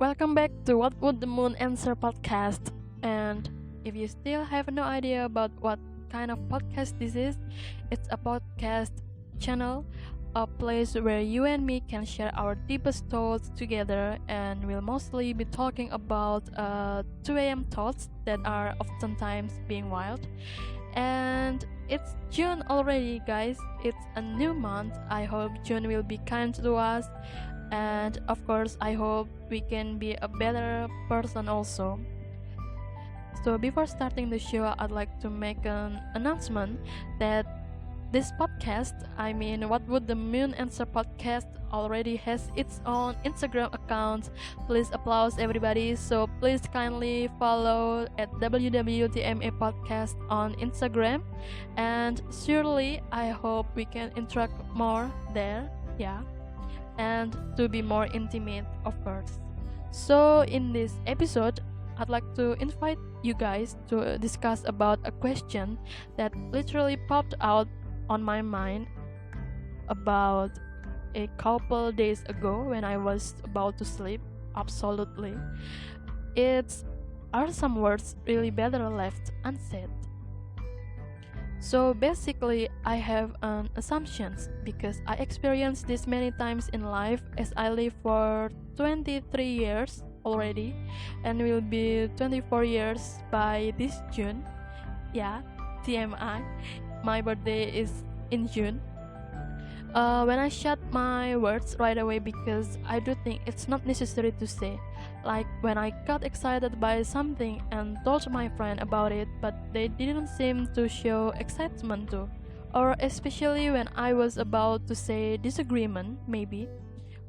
Welcome back to What Would the Moon Answer podcast. And if you still have no idea about what kind of podcast this is, it's a podcast channel, a place where you and me can share our deepest thoughts together, and we'll mostly be talking about 2 a.m. thoughts that are oftentimes being wild. And it's June already, guys. It's a new month. I hope June will be kind to us, and of course I hope we can be a better person also. So before starting the show, I'd like to make an announcement that this podcast, I mean What Would the Moon Answer podcast, already has its own Instagram account. Please applause everybody. So please kindly follow at wwtmapodcast on Instagram, and surely I hope we can interact more there. Yeah, and to be more intimate, of course. So, in this episode, I'd like to invite you guys to discuss about a question that literally popped out on my mind about a couple days ago when I was about to sleep. Absolutely. It's, are some words really better left unsaid? So basically, I have an assumptions because I experienced this many times in life, as I live for 23 years already and will be 24 years by this June. Yeah, TMI. My birthday is in June. When I shut my words right away because I do think it's not necessary to say. Like when I got excited by something and told my friend about it, but they didn't seem to show excitement too. Or especially when I was about to say disagreement, maybe.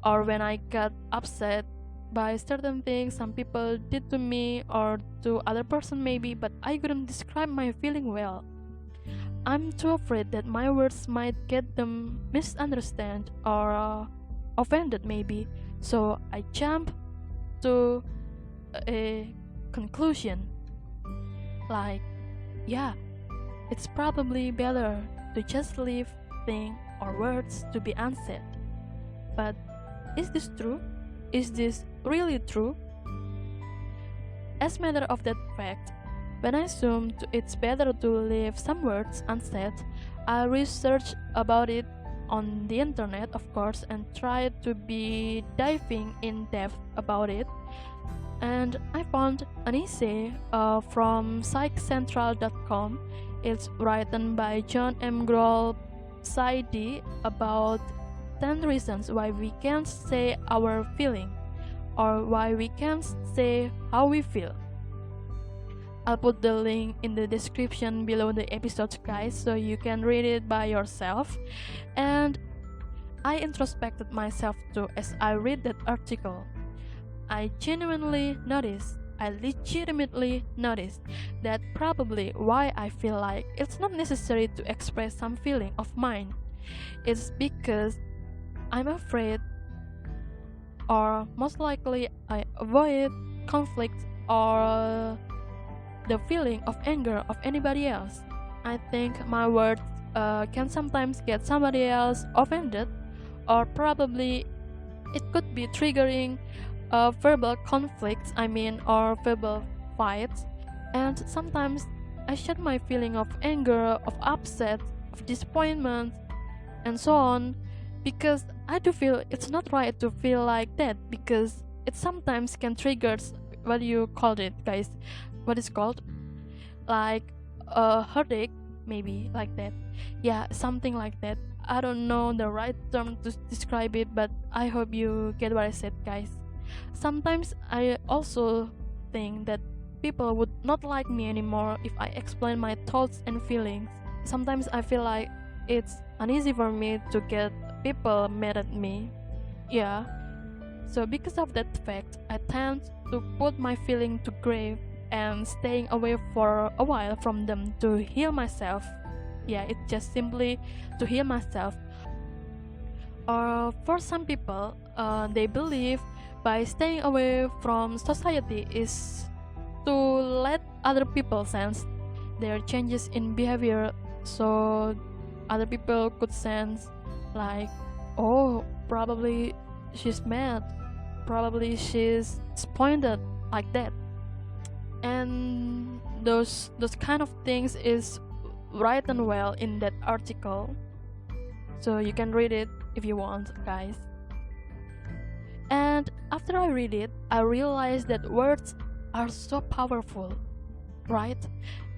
Or when I got upset by certain things some people did to me or to other person maybe, but I couldn't describe my feeling well. I'm too afraid that my words might get them misunderstood or offended maybe. So I jump to a conclusion like, yeah, it's probably better to just leave things or words to be unsaid. But is this true? Is this really true? As matter of that fact, when I assumed it's better to leave some words unsaid, I researched about it on the internet, of course, and tried to be diving in depth about it. And I found an essay from psychcentral.com. It's written by John M. Grohl Psyd about 10 reasons why we can't say our feeling or why we can't say how we feel. I'll put the link in the description below the episode, guys, so you can read it by yourself. And I introspected myself too as I read that article. I legitimately noticed that probably why I feel like it's not necessary to express some feeling of mine. It's because I'm afraid, or most likely I avoid conflict or the feeling of anger of anybody else. I think my words can sometimes get somebody else offended, or probably it could be triggering verbal conflicts, or verbal fights. And sometimes I shed my feeling of anger, of upset, of disappointment, and so on, because I do feel it's not right to feel like that, because it sometimes can trigger, what do you call it, guys? What is called? Like a headache, maybe, like that. Yeah, something like that. I don't know the right term to describe it, but I hope you get what I said, guys. Sometimes I also think that people would not like me anymore if I explain my thoughts and feelings. Sometimes I feel like it's uneasy for me to get people mad at me. Yeah. So because of that fact, I tend to put my feeling to grave and staying away for a while from them to heal myself. Yeah, it's just simply to heal myself. Or for some people, they believe by staying away from society is to let other people sense their changes in behavior, so other people could sense like, oh, probably she's mad, probably she's disappointed like that. And those kind of things is written well in that article, so you can read it if you want, guys. And after I read it, I realized that words are so powerful, right?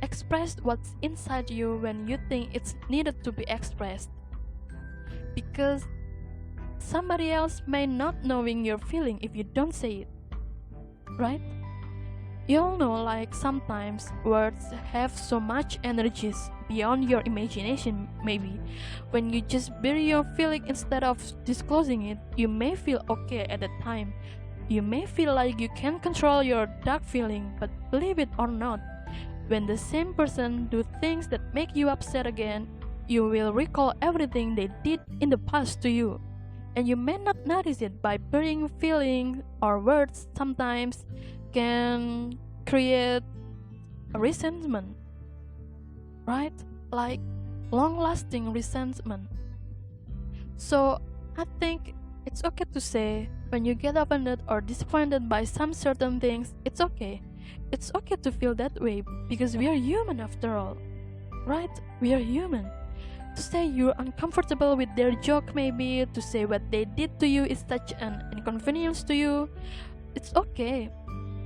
Express what's inside you when you think it's needed to be expressed, because somebody else may not knowing your feeling if you don't say it, right? You all know, like, sometimes words have so much energies beyond your imagination. Maybe when you just bury your feeling instead of disclosing it, you may feel okay at the time. You may feel like you can control your dark feeling, but believe it or not, when the same person do things that make you upset again, you will recall everything they did in the past to you. And you may not notice it by burying feelings, or words sometimes can create a resentment, right? Like long-lasting resentment. So I think it's okay to say when you get offended or disappointed by some certain things. It's okay. It's okay to feel that way, because we are human after all, right? We are human. To say you're uncomfortable with their joke, maybe to say what they did to you is such an inconvenience to you, it's okay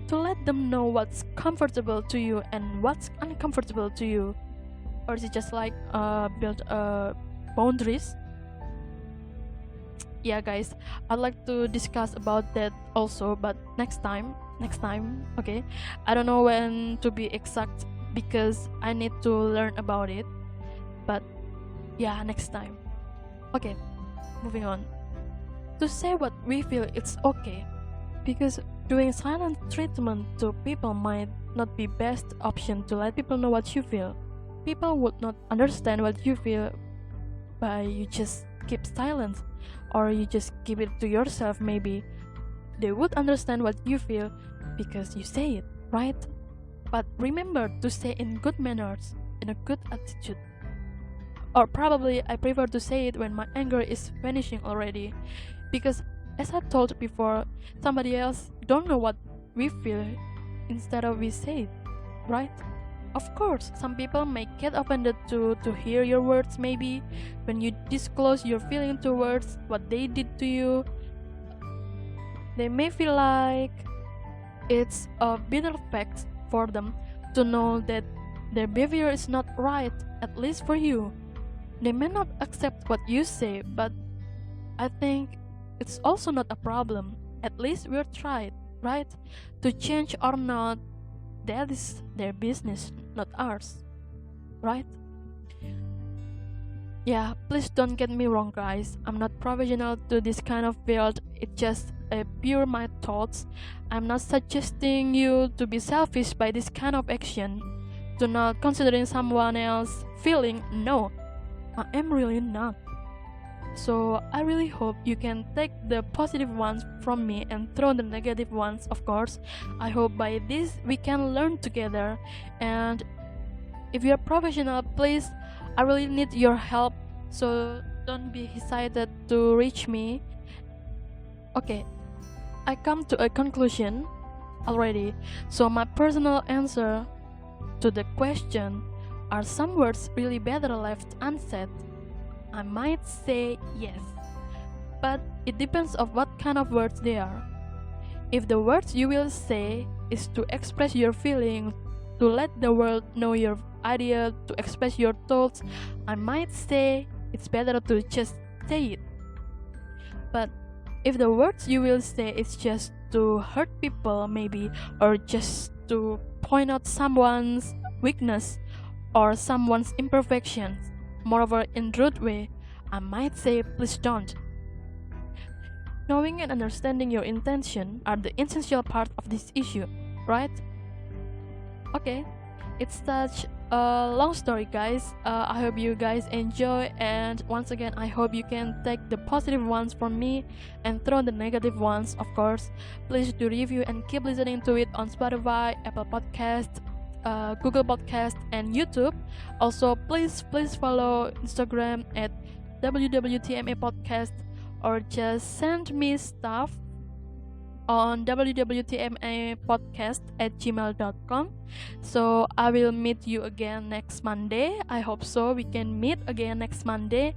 to let them know what's comfortable to you and what's uncomfortable to you. Or is it just like build boundaries? Yeah, guys, I'd like to discuss about that also, but next time, okay? I don't know when to be exact, because I need to learn about it, but yeah, next time. Okay, moving on. To say what we feel, it's okay, because doing silent treatment to people might not be best option to let people know what you feel. People would not understand what you feel by you just keep silent, or you just keep it to yourself. Maybe they would understand what you feel because you say it, right? But remember to say in good manners, in a good attitude. Or probably I prefer to say it when my anger is vanishing already, because as I told before, somebody else don't know what we feel instead of we say it, right? Of course, some people may get offended to hear your words, maybe when you disclose your feeling towards what they did to you. They may feel like it's a bitter fact for them to know that their behavior is not right, at least for you. They may not accept what you say, but I think it's also not a problem. At least we're tried, right? To change or not, that is their business, not ours, right? Yeah, please don't get me wrong, guys. I'm not professional to this kind of field. It's just pure my thoughts. I'm not suggesting you to be selfish by this kind of action, to not considering someone else feeling. No, I am really not. So I really hope you can take the positive ones from me and throw the negative ones, of course. I hope by this we can learn together. And if you're professional, please, I really need your help, so don't be hesitant to reach me. Okay, I come to a conclusion already. So my personal answer to the question, are some words really better left unsaid? I might say yes, but it depends on what kind of words they are. If the words you will say is to express your feelings, to let the world know your idea, to express your thoughts, I might say it's better to just say it. But if the words you will say is just to hurt people, maybe, or just to point out someone's weakness or someone's imperfections, moreover in rude way, I might say please don't. Knowing and understanding your intention are the essential part of this issue, right? Okay, it's such a long story, guys. I hope you guys enjoy, and once again I hope you can take the positive ones from me and throw the negative ones, of course. Please do review and keep listening to it on Spotify, Apple Podcast, Google Podcast, and YouTube. Also, please follow Instagram at wwtmapodcast, or just send me stuff on wwtmapodcast@gmail.com. So I will meet you again next Monday. I hope so we can meet again next Monday